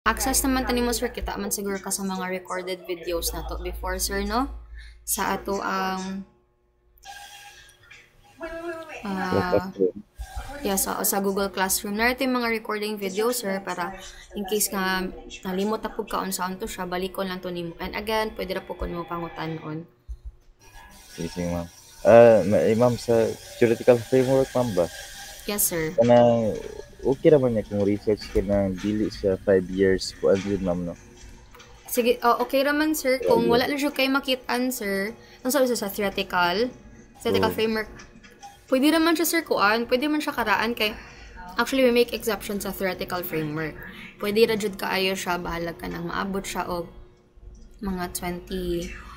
Access naman tani mo sir, kita man siguro ka sa mga recorded videos na to before sir, no? Sa ato ang ah sa Google Classroom. Narito yung mga recording videos sir para in case nga nalimot na po ka on saan to siya, balikon lang to nimo. And again, pwede ra po kun mo pangutan on. Sige, ma'am. Ma'am, sa theoretical framework, ma'am ba? Yes sir. Kanang okay naman niya kung research ka ng dili siya 5 years ko andun, ma'am, no? Sige, okay raman sir. Kung wala lang siya kayo makitaan sir, ang sabi sa theoretical framework, pwede naman siya sir kuan, pwede man siya karaan kay actually we make exception sa theoretical framework. Pwede ra jud kaayo siya, bahalag ka nang maabot siya og mga 20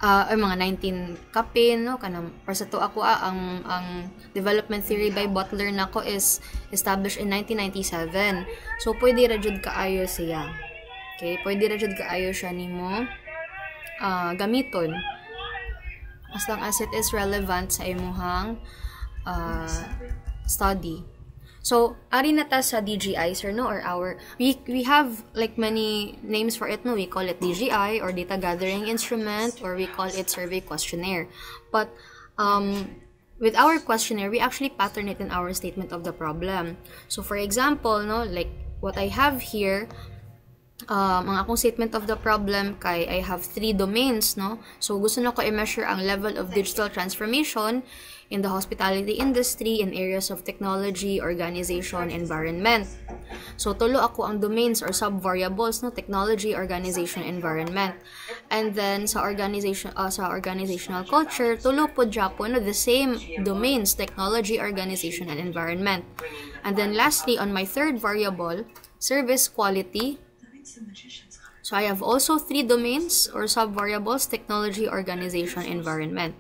or mga 19 kapin, no? Kanang para sa to ako ang development theory by Butler nako is established in 1997. So pwede ra jud kaayo siya. Okay, pwede ra jud kaayo siya nimo gamiton as long as it is relevant sa imuhang study. So, ari na ta sa DGI, sir, no? Or we have like many names for it, no? We call it DGI or Data Gathering Instrument, or we call it Survey Questionnaire. But, with our questionnaire, we actually pattern it in our statement of the problem. So, for example, no? Like, what I have here, ang akong statement of the problem kay I have 3 domains, no? So, gusto na ko i-measure ang level of digital transformation in the hospitality industry in areas of technology, organization, environment. So, tulo ako ang domains or sub-variables, no? Technology, organization, environment. And then, sa organizational culture, tulo po Japan, no? The same domains, technology, organization, and environment. And then, lastly, on my third variable, service quality. So, I have also 3 domains or sub-variables, technology, organization, environment.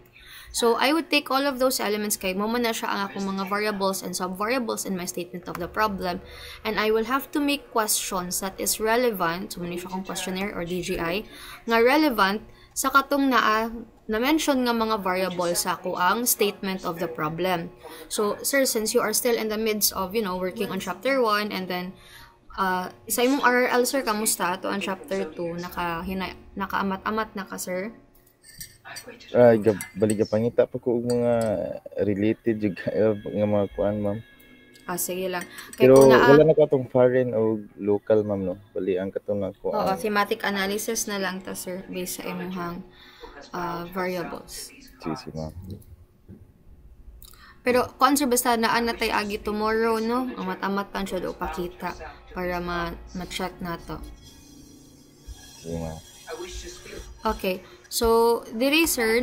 So, I would take all of those elements kay mo na siya ang akong mga variables and sub-variables in my statement of the problem, and I will have to make questions that is relevant, so muna siya akong questionnaire or DGI, nga relevant sa katong na-mention nga mga variables sa ako ang statement of the problem. So, sir, since you are still in the midst of, working on chapter 1, and then, sa imong RRL, sir, kamusta? To ang chapter 2, nakaamat-amat na ka, sir? Balik pangita pa ko mga related juga nga mga kuan, ma'am. Sige lang. Pero wala na katong foreign o local, ma'am, no? Bali ang katong na ko. Oo, thematic analysis na lang ta, sir, based sa imong variables. Sige, ma'am. Pero kung sir, basta naan na tayo agi tomorrow, no? Ang matamat pa siya do pakita para ma-check na to. Sige, ma'am. Okay. So, diri sir,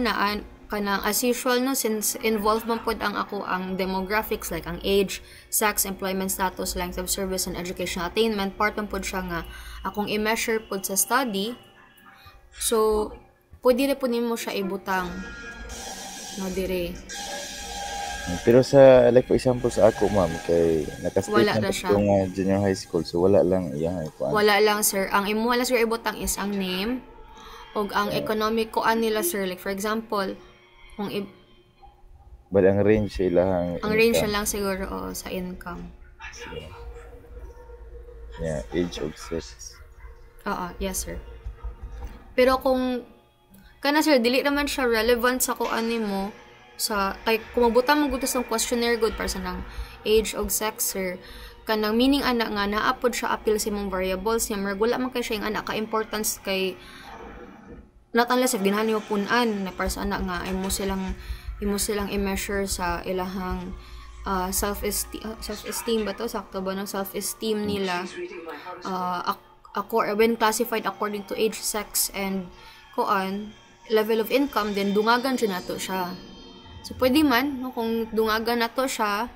kanang as usual, no, since involved man pod ang demographics like ang age, sex, employment status, length of service, and educational attainment, part man pod siya nga akong i-measure pod sa study. So, pwede rin po nimo siya ibutang, no, diri. Pero sa, like for example sa ako, ma'am, kay Wala naka-statement ko junior high school, so wala lang iyang kuan. Wala lang, sir. Ang imo lang sir ibutang is ang name og ang economic kuan nila, sir. Like for example, kung but ang range sila ang range lang siguro sa income. Yeah, age of sex. Yes, sir. Pero kung kana sir, dili naman siya relevant sa kuan nimo sa kay kumabutang mo gud sa questionnaire good para sa nang age og sex, sir. Kanang meaning ana nga naapod siya appeal sa imong variables niya, wala man kay siya ana ka importance kay not unless if ginahan mo punan na para sa anak nga imo silang i-measure sa ilahang self-esteem ba to? Sakto ba ng self-esteem nila when classified according to age, sex, and level of income, then dungagan siya nato siya. So, pwede man, no, kung dungagan nato siya,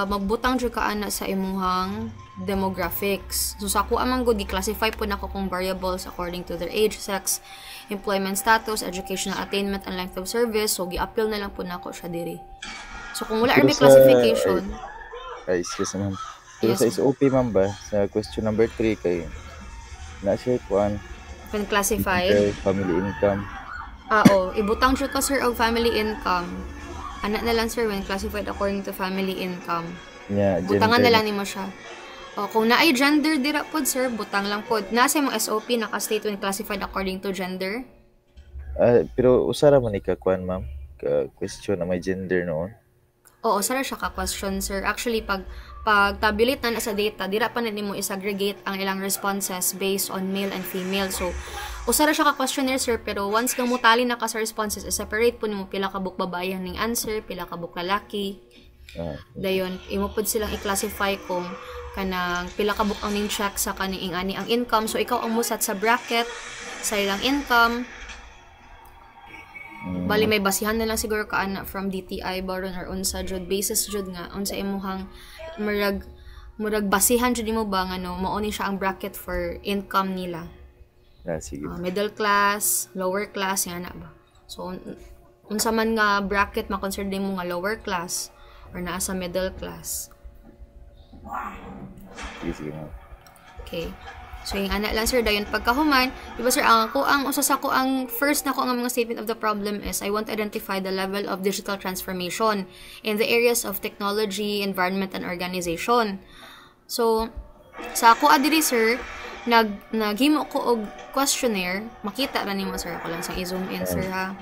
magbutang siya ka ana sa imuhang demographics. So, sa ako amang good, i-classify po na ko kung variables according to their age, sex, employment status, educational attainment, and length of service. So, gi-appeal na lang po na ko siya diri. So, kung wala may classification. Excuse me, ma'am. Pero sa SOP, ma'am ba, sa question number 3, kay na-siya kuan. When classified? Family income. Ibutang siya ka, sir, og family income. Anak na lang, sir, when classified according to family income. Yeah, butangan na lang nimo siya. O, kung naay gender dira pod sir, butang lang pod. Nasa imong SOP naka-state when classified according to gender. Pero usara man ikakuan ma'am, ka question na may gender noon. Oo, sara siya ka-question, sir. Actually, pag tabulate na sa data, dira pa na nimo isaggregate ang ilang responses based on male and female. So, usara siya ka-questionnaire, sir, pero once kang mutali na ka sa responses, separate po nimo pila ka buk babae ning answer, pila ka buk lalaki. Dayon, imo pod silang i-classify kung kanang pila ka buk ang ning check sa kaning ani ang income. So, ikaw ang musat sa bracket sa ilang income. Bali may basihan na lang siguro ka ana from DTI baron or unsa jud basis jud nga unsa imuhang murag basihan jud nimo ba nga no mao ni siya ang bracket for income nila. Sige. Middle class, lower class nga na ba. So unsa man nga bracket ma-consider mo nga lower class or naa sa middle class. Sige. Okay. So, yung anak lang, sir, dayon pagkahuman, diba, sir, ang first na ko ang mga statement of the problem is, I want to identify the level of digital transformation in the areas of technology, environment, and organization. So, sa ako adiri, sir, naghimo ko og questionnaire, makita ra nimo, sir, ako lang sa i-zoom in, sir, ha?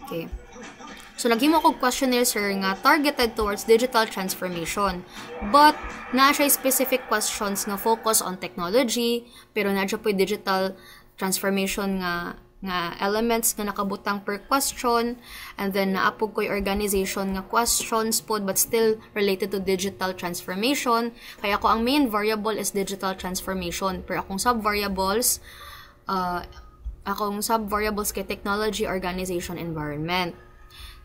Okay. So, naghimo ko questionnaire, sir, nga targeted towards digital transformation. But, na siya specific questions nga focus on technology, pero na siya po digital transformation nga elements nga nakabutang per question, and then naapog ko organization nga questions po, but still related to digital transformation. Kaya ako, ang main variable is digital transformation. Pero akong sub-variables kay technology, organization, environment.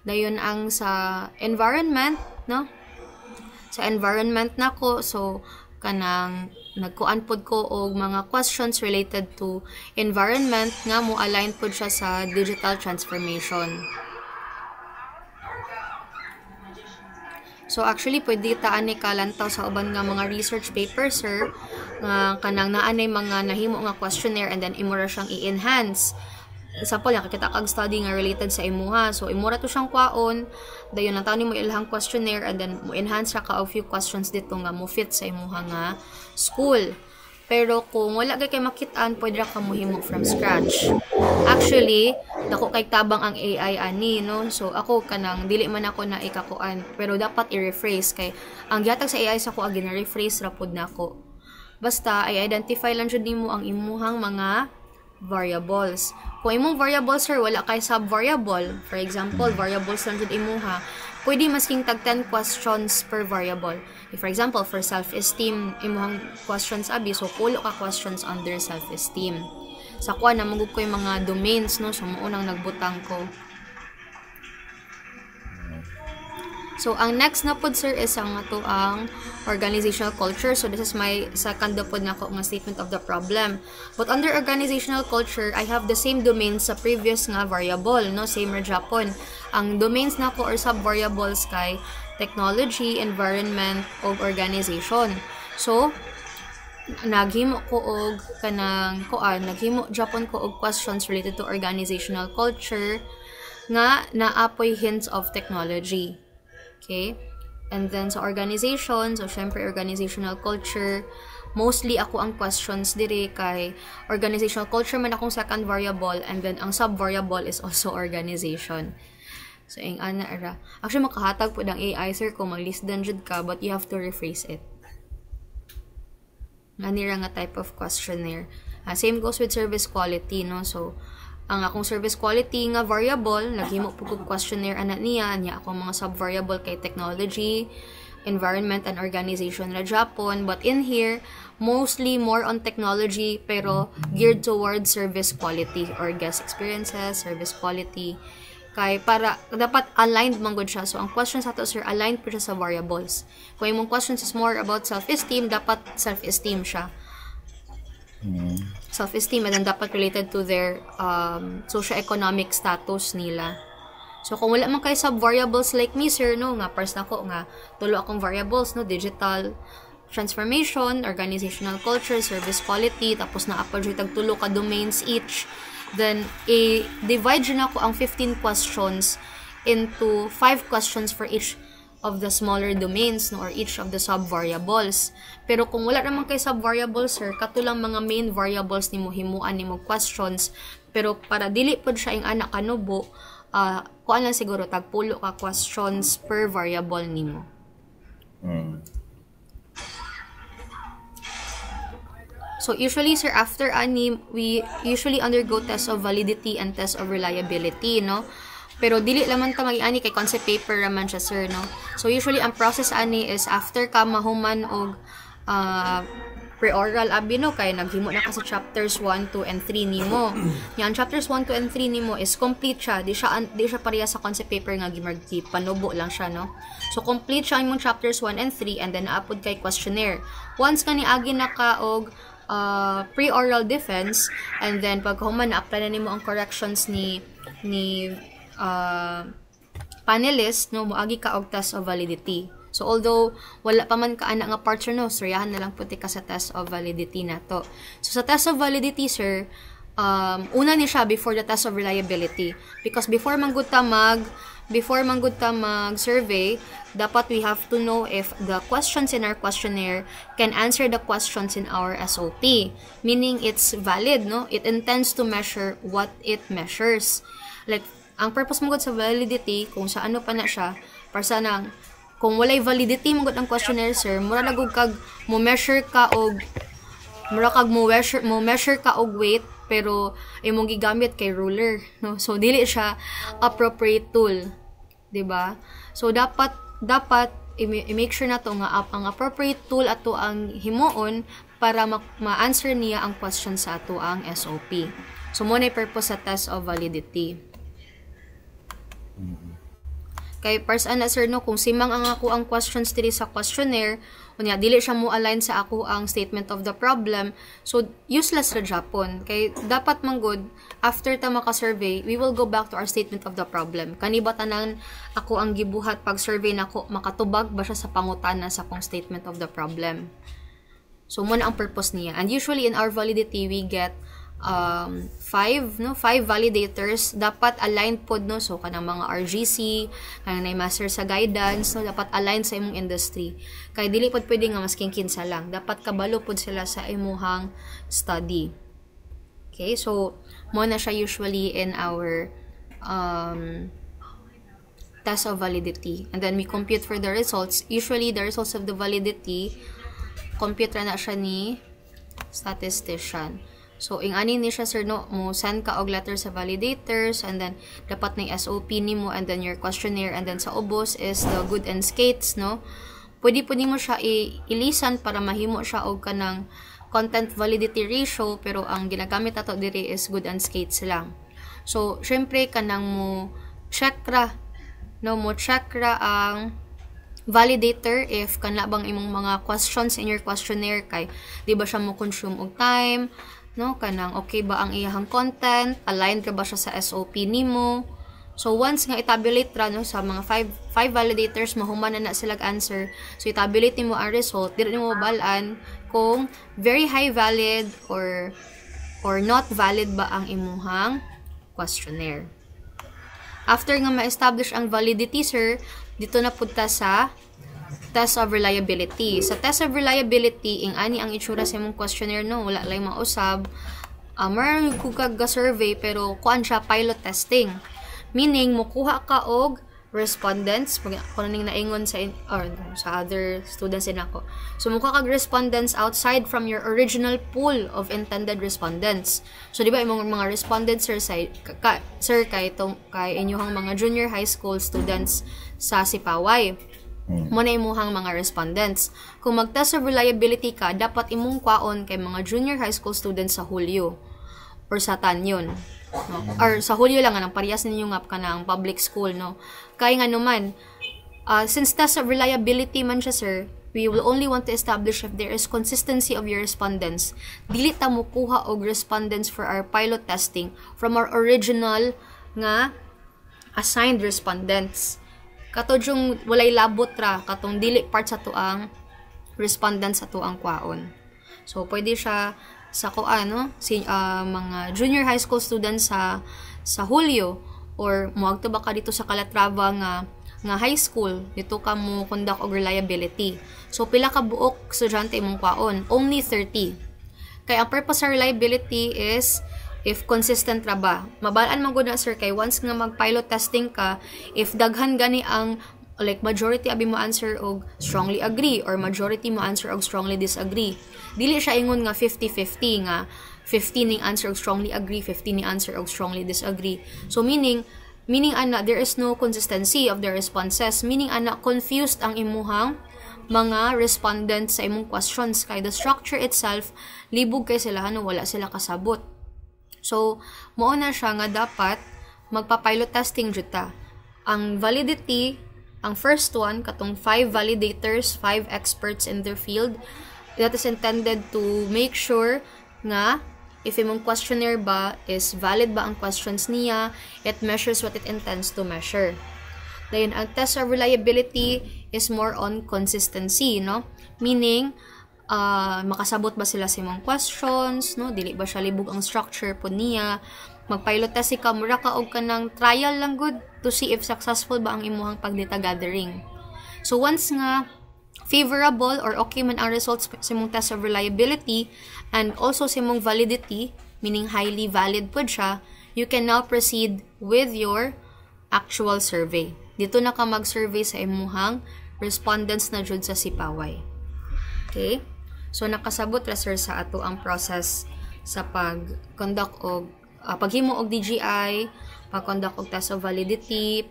Dayon ang sa environment, no? Sa environment nako, so kanang nagkuan pod ko og mga questions related to environment nga mo align pod siya sa digital transformation. So actually pwede taan ni kalantaw sa uban nga mga research papers, sir, nga kanang naanay mga nahimo nga questionnaire and then imura siyang i-enhance. Example, nakakita kag study nga related sa imuha. So, imura to siyang kwaon. Dayon, nataw ni mo ilahang questionnaire and then mo enhance ra ka of few questions dito nga mo fit sa imuha nga school. Pero kung wala kay makitaan, pwede ra ka mohimo from scratch. Actually, dako kay tabang ang AI ani, no? So, ako kanang dili man ako na ikakuan, pero dapat i-rephrase kay ang gihatag sa AI sa ko agi na rephrase ra pud nako. Basta ay identify lang jud nimo ang imuhang mga variables. Kung imong variables, sir, wala kay sub-variable. For example, variables lang jud imuha. Pwede masking tag 10 questions per variable. If, for example, for self-esteem, imuhang questions abi, so pulo ka questions under self-esteem. Sa kuha na magug ko yung mga domains, no? So, maunang nagbutang ko. So, ang next na pod, sir, is ang ato ang organizational culture. So, this is my second na pod na ko nga statement of the problem. But under organizational culture, I have the same domains sa previous nga variable, no? Same ra Japon. Ang domains na ko or sub-variables kay technology, environment, o organization. So, naghimo ko og naghimo Japon ko og questions related to organizational culture nga naapoy hints of technology. Okay? And then sa organization, so syempre organizational culture, mostly ako ang questions diri kay organizational culture man akong second variable and then ang sub-variable is also organization. So, yung ana ra. Actually, makahatag po ng AI, sir, kung mag-list down jud ka, but you have to rephrase it. Ganira nga type of questionnaire. Same goes with service quality, no? So, ang akong service quality nga variable, naghimo po kong questionnaire ana niya akong mga sub-variable kay technology, environment, and organization na Japon. But in here, mostly more on technology pero geared towards service quality or guest experiences, service quality. Kay para dapat aligned man gud siya. So ang questions ato, sir, aligned po siya sa variables. Kung imong questions is more about self-esteem, dapat self-esteem siya. Self-esteem and then dapat related to their socio-economic status nila. So kung wala man kay sub-variables like me, sir, no, nga pars nako nga tulo akong variables, no, digital transformation, organizational culture, service quality, tapos na-upload siya tag tulo ka domains each. Then i-divide na ako ang 15 questions into 5 questions for each of the smaller domains, no, or each of the sub-variables. Pero kung wala naman kay sub-variables, sir, kato lang mga main variables nimo himuan nimo questions. Pero para dili pod siya ing anak kanubo, kuan lang siguro tagpulo ka questions per variable nimo. So usually, sir, after ani, we usually undergo test of validity and test of reliability, no? Pero dili laman ta magi-ani kay concept paper raman siya, sir, no? So usually ang process ani is after ka mahuman og pre-oral abi, no, kay naghimo na ka sa chapters 1, 2 and 3 nimo. Yan chapters 1, 2 and 3 nimo is complete siya. Di siya pareha sa concept paper nga gimargi panubo lang siya, no? So complete siya imong chapters 1 and 3 and then naapod kay questionnaire. Once ka niagi na ka og pre-oral defense, and then pag human na-apply na nimo ang corrections ni panelist, no, moagi ka og test of validity. So although wala pa man ka ana nga parts, no, suryahan na lang puti ka sa test of validity na to. So sa test of validity, sir, una ni siya before the test of reliability, because before man gud ta mag-survey, dapat we have to know if the questions in our questionnaire can answer the questions in our SOP. Meaning, it's valid, no? It intends to measure what it measures. Like, ang purpose mo sa validity, kung sa ano pa na siya, para sa nang, kung walay validity mo ang questionnaire, sir, mura nagug kag mo measure ka og weight, pero imong gigamit kay ruler, no? So dili siya appropriate tool, 'di ba? So dapat i-make sure na to nga ang appropriate tool ato ang himuon para ma-answer niya ang question sa ato ang SOP. So mo na purpose sa test of validity. Kay parsan na, sir, no, kung simang ang ako ang questions diri sa questionnaire, unya dili siya mo align sa ako ang statement of the problem, so useless ra Japon. Kay dapat manggod after ta maka-survey, we will go back to our statement of the problem. Kani ba tanan ako ang gibuhat pag survey nako makatubag ba siya sa pangutana sa akong statement of the problem. So mo na ang purpose niya. And usually in our validity we get 5 validators dapat aligned pod, no, so kanang mga RGC, kanang master sa guidance, no, dapat aligned sa imong industry. Kay dili pod pwede nga masking kinsa lang, dapat kabalo pod sila sa imong study. Okay, so mo na siya usually in our test of validity, and then we compute for the results. Usually the results of the validity compute na siya ni statistician. So, ing ani ni siya, sir, no, mo send ka og letter sa validators, and then dapat na SOP nimo, and then your questionnaire, and then sa ubos is the good and skates, no. Pwede mo siya ilisan para mahimo siya og kanang content validity ratio, pero ang ginagamit ato diri is good and skates lang. So, syempre kanang mo check ra ang validator if kanla bang imong mga questions in your questionnaire kay di ba siya mo consume og time, no, kanang okay ba ang iyang content, aligned ka ba siya sa SOP nimo. So once nga i-tabulate ra, no, sa mga 5 validators mahuman na sila answer, so i-tabulate nimo ang result, dili nimo balaan kung very high valid or not valid ba ang imuhang questionnaire. After nga ma-establish ang validity, sir, dito na punta sa test of reliability. Sa test of reliability, ing ani ang itsura sa imong questionnaire, no, wala lang mausab. Maraming kukag survey, pero kuan siya pilot testing. Meaning, mukuha ka og respondents, kung ning naingon sa other students din ako. So, mukuha kag respondents outside from your original pool of intended respondents. So, di ba, imong mga respondents, sir, kay inyong mga junior high school students sa Sipaway. Mo na imuhang mga respondents. Kung mag-test of reliability ka, dapat imong kwaon kay mga junior high school students sa Hulyo or sa Tanyon, no? Or sa Hulyo lang, anong parehas ninyo nga ka ng public school, no? Kaya nga naman, since test of reliability man siya, sir, we will only want to establish if there is consistency of your respondents. Dili ta mo kuha og respondents for our pilot testing from our original nga assigned respondents. Katod yung walay labot ra, katong dili part sa tuang respondents sa tuang kwaon. So, pwede siya sa mga junior high school students sa Hulyo, or muagto ba ka dito sa Calatrava nga nga high school dito ka mo conduct og reliability. So pila ka buok estudyante imong kwaon? Only 30. Kaya ang purpose sa reliability is if consistent ra ba. Mabalaan man gud na sir kay once nga mag-pilot testing ka, if daghan gani ang like majority abi mo answer og strongly agree or majority mo answer og strongly disagree. Dili siya ingon nga 50-50 nga 50 ning answer og strongly agree, 50 ning answer og strongly disagree. So meaning ana there is no consistency of the responses, meaning ana confused ang imuhang mga respondents sa imong questions kay the structure itself libog kay sila wala sila kasabot. So mao na siya nga dapat magpa-pilot testing jud ta. Ang validity, ang first one katong 5 validators, 5 experts in their field, that is intended to make sure nga if imong questionnaire ba is valid ba ang questions niya, it measures what it intends to measure. Then, ang test of reliability is more on consistency, no? Meaning, makasabot ba sila sa imong questions, no? Dili ba siya libog ang structure po niya? Mag-pilot test ka, mura ka og kanang trial lang good to see if successful ba ang imuhang pag-data gathering. So, once nga favorable or okay man ang results sa imong test of reliability and also sa imong validity, meaning highly valid po siya, you can now proceed with your actual survey. Dito na ka mag-survey sa imuhang respondents na jud sa Sipaway. Okay? So, nakasabot ra sir sa ato ang process sa pag-conduct og paghimo og DGI, pag-conduct og test of validity,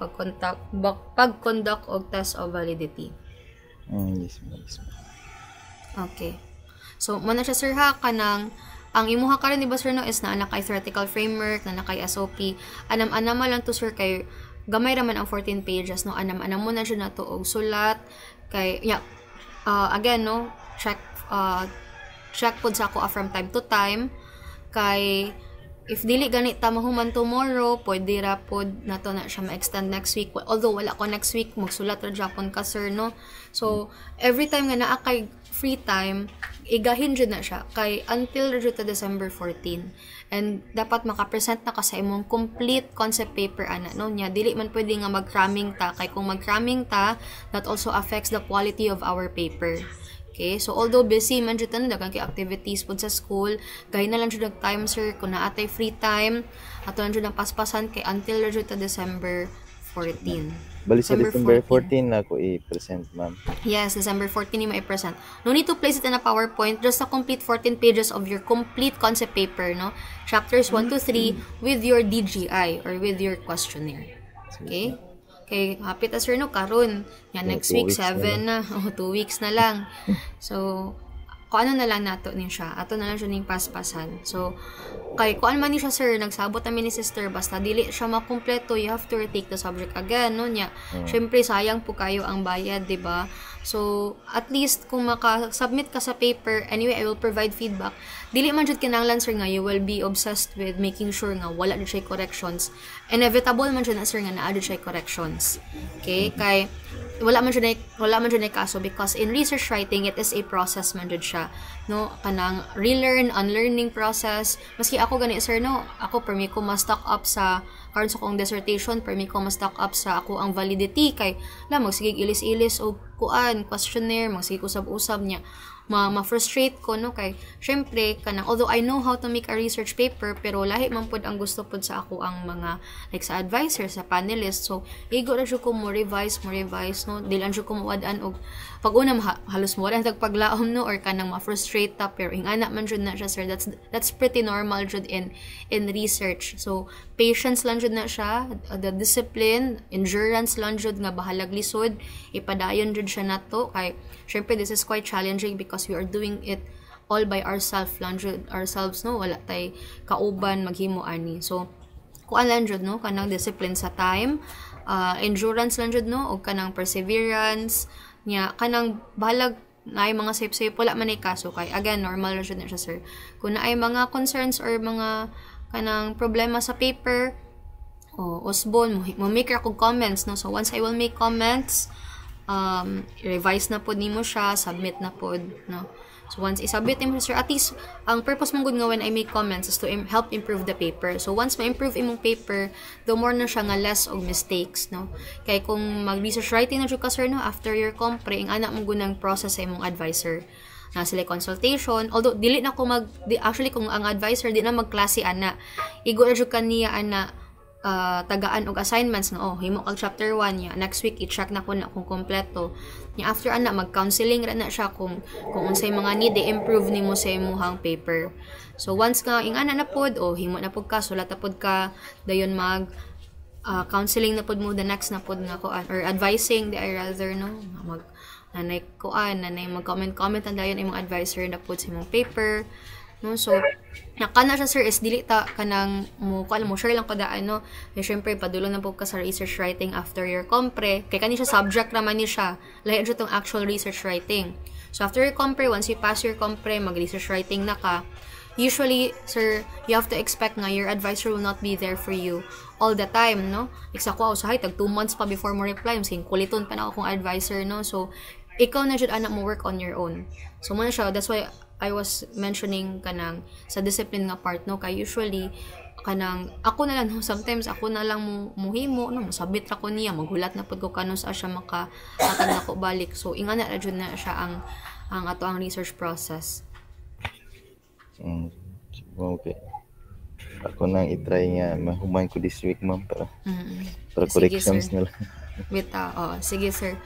pag-conduct og test of validity. Yes, ma'am. Okay. So, muna siya sir ha, kanang ang imuha ka rin, di ba sir, no, is na kay theoretical framework, na kay SOP. Anam-anam lang to sir, kay gamay raman ang 14 pages, no, anam-anam mo na siya na to og sulat, kay, again, no, check po sa ako from time to time, kay, if dili ganit ta mahuman tomorrow, pwede ra pod na to na siya ma-extend next week. Although wala ko next week, magsulat ra Japon ka sir, no? So, every time nga naa kay free time, igahin jud na siya kay until jud ta December 14. And dapat maka-present na ka sa imong complete concept paper ana, no? Nya dili man pwede nga mag-cramming ta kay kung mag-cramming ta, that also affects the quality of our paper. Okay, so although busy man jud tan daghang kay activities pud sa school, gay na lang jud nag time sir kung naatay free time, ato lang jud ang paspasan kay until jud ta December 14. Bali sa December 14 na ako i-present, ma'am. Yes, December 14 ni ma-present. No need to place it in a PowerPoint, just a complete 14 pages of your complete concept paper, no? Chapters 1 to 3 with your DGI or with your questionnaire. Okay? Kay hapit as sir no karon yan next week 7 na 2 weeks na lang. So kung ano na lang nato nin siya, ato na lang siya ning paspasan. So kay kuan man ni siya sir, nagsabot namin ni sister basta dili siya makumpleto, you have to retake the subject again, no nya. Syempre sayang po kayo ang bayad, di ba? So at least kung maka-submit ka sa paper, anyway I will provide feedback. Dili man jud kinahanglan sir nga you will be obsessed with making sure nga wala jud siya corrections. Inevitable man jud na sir nga naa jud siya corrections. Okay? Kay wala man jud na kaso because in research writing it is a process man jud siya, no, kanang relearn unlearning process. Maski ako gani sir no, ako permi ko ma-stock up sa karon sa kong dissertation, permi ko ma-stock up sa ako ang validity kay la magsigig ilis-ilis og kuan questionnaire, magsigig usab-usab niya ma-frustrate ko, no, kay syempre kanang although I know how to make a research paper pero lahi man pud ang gusto pud sa ako ang mga like sa advisor, sa panelist. So igo ra jud ko mo revise, no, dilan jud ko mawad-an og pag-una halos mo rin paglaom, no, or kanang ma-frustrate ta pero ingana man jud na siya sir. That's pretty normal jud in research. So patience lang jud na siya, the discipline, endurance lang jud nga bahalag lisod, ipadayon jud siya nato kay syempre this is quite challenging because we are doing it all by ourselves, no, wala tay kauban maghimo ani. So kuan lang jud, no, kanang discipline sa time, endurance lang jud, no, og kanang perseverance nya, kanang bahalag na ay mga safe wala man ay kaso kay again normal lang jud na siya sir. Kung na ay mga concerns or mga kanang problema sa paper, usbon mo make ra kog comments, no. So once I will make comments, revise na pod nimo siya, submit na pod, no. So once isubmit mo sir, at least ang purpose mong good nga when I make comments is to help improve the paper. So once ma-improve imong paper, the more na siya nga less og mistakes, no? Kay kung mag-research writing na jud ka sir, no, after your compre, ang anak mo gunang process sa imong advisor na sila consultation, although dili na ko actually kung ang advisor di na magklase ana, igo na jud kaniya ana tagaan og assignments nga himo kag chapter 1 ya, next week i-check na ko na kung kompleto nya, after ana mag-counseling ra na siya kung unsay mga need i-improve nimo sa imong paper. So once nga ingana na pod himo na pod ka, sulat na pod ka, dayon mag counseling na pod mo the next na pod nga ko or advising the rather, no, nanay mag-comment ang dayon imong advisor na pod sa imong paper, no. So nakana siya sir is dili ta kanang mo share lang ko daan, no. Syempre padulong na po ka sa research writing after your compre, kay kani siya subject naman ni siya, lahi jud tong actual research writing. So after your compre, once you pass your compre, mag research writing na ka, usually sir, you have to expect nga your advisor will not be there for you all the time, no. Iksa ko usahay tag 2 months pa before mo reply, masing kuliton pa na ako kong advisor, no. So ikaw na jud anak mo work on your own. So mo na siya, that's why I was mentioning kanang sa discipline nga part, no, kay usually kanang ako na lang, no, sometimes ako na lang muhimo, no, masabit ra ko niya, maghulat na pud ko kanon sa siya makatag na ko balik. So ingana ra jud na siya ang ato ang research process. Okay. Ako nang i-try nga mahuman ko this week, ma'am, para Sige, corrections sir. nila. Sige sir.